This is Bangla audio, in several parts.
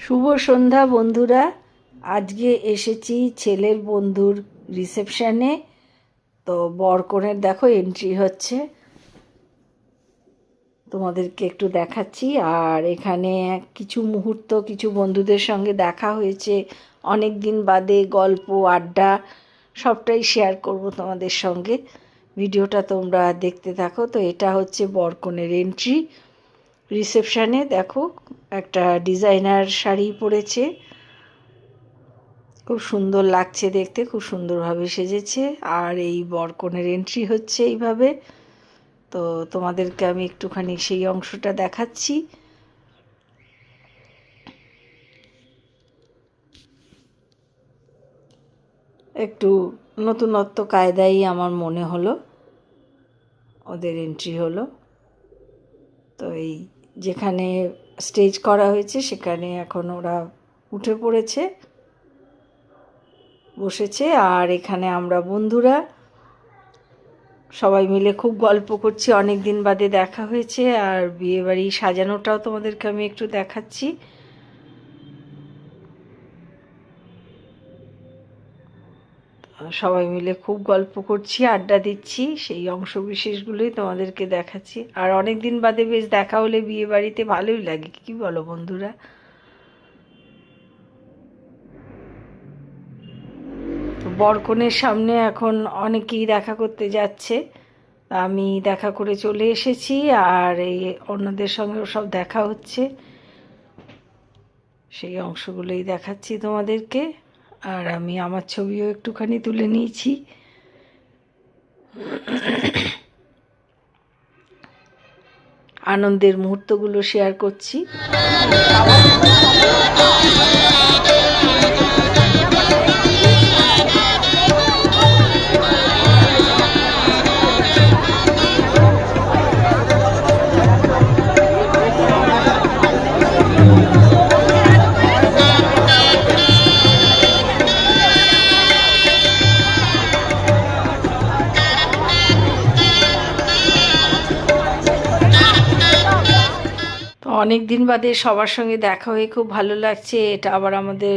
শুভ সন্ধ্যা বন্ধুরা। আজকে এসেছি ছেলের বন্ধুর রিসেপশানে। তো বরকনের দেখো এন্ট্রি হচ্ছে, তোমাদেরকে একটু দেখাচ্ছি। আর এখানে কিছু মুহূর্ত কিছু বন্ধুদের সঙ্গে দেখা হয়েছে, অনেক দিন বাদে গল্প আড্ডা সবটাই শেয়ার করব তোমাদের সঙ্গে। ভিডিওটা তোমরা দেখতে থাকো। তো এটা হচ্ছে বরকনের এন্ট্রি রিসেপশানে। দেখো একটা ডিজাইনার শাড়ি পরেছে, খুব সুন্দর লাগছে দেখতে, খুব সুন্দরভাবে সেজেছে। আর এই বরকনের এন্ট্রি হচ্ছে এইভাবে। তো তোমাদেরকে আমি একটুখানি সেই অংশটা দেখাচ্ছি। একটু নতুনত্ব কায়দাই আমার মনে হলো, ওদের এন্ট্রি হলো। তো এই যেখানে স্টেজ করা হয়েছে সেখানে এখন ওরা উঠে পড়েছে, বসেছে। আর এখানে আমরা বন্ধুরা সবাই মিলে খুব গল্প করছি, অনেক দিন বাদে দেখা হয়েছে। আর বিয়েবাড়ি সাজানোটাও তোমাদেরকে আমি একটু দেখাচ্ছি। সবাই মিলে খুব গল্প করছি, আড্ডা দিচ্ছি, সেই অংশ বিশেষগুলোই তোমাদেরকে দেখাচ্ছি। আর অনেক দিন বাদে বেশ দেখা হলে বিয়ে বাড়িতে ভালোই লাগে, কি বলো বন্ধুরা? বরকনের সামনে এখন অনেকেই দেখা করতে যাচ্ছে, আমি দেখা করে চলে এসেছি। আর এই অন্যদের সঙ্গেও সব দেখা হচ্ছে, সেই অংশগুলোই দেখাচ্ছি তোমাদেরকে। আর আমি আমার ছবিও একটুখানি তুলে নিয়েছি। আনন্দের মুহূর্তগুলো শেয়ার করছি। অনেক দিন বাদে সবার সঙ্গে দেখা হয়ে খুব ভালো লাগছে। এটা আবার আমাদের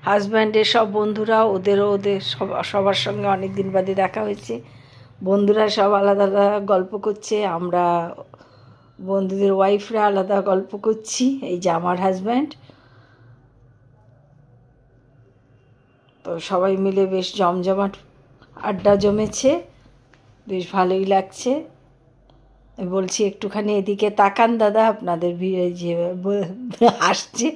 হাজব্যান্ডের সব বন্ধুরা, ওদের সবার সঙ্গে অনেক দিন বাদে দেখা হয়েছে। বন্ধুরা সব আলাদা আলাদা গল্প করছে, আমরা বন্ধুদের ওয়াইফরা আলাদা গল্প করছি। এই যে আমার হাজব্যান্ড। তো সবাই মিলে বেশ জমজমাট আড্ডা জমেছে, বেশ ভালোই লাগছে। বলছি একটুখানি এদিকে তাকান দাদা, আপনাদের যে আসছে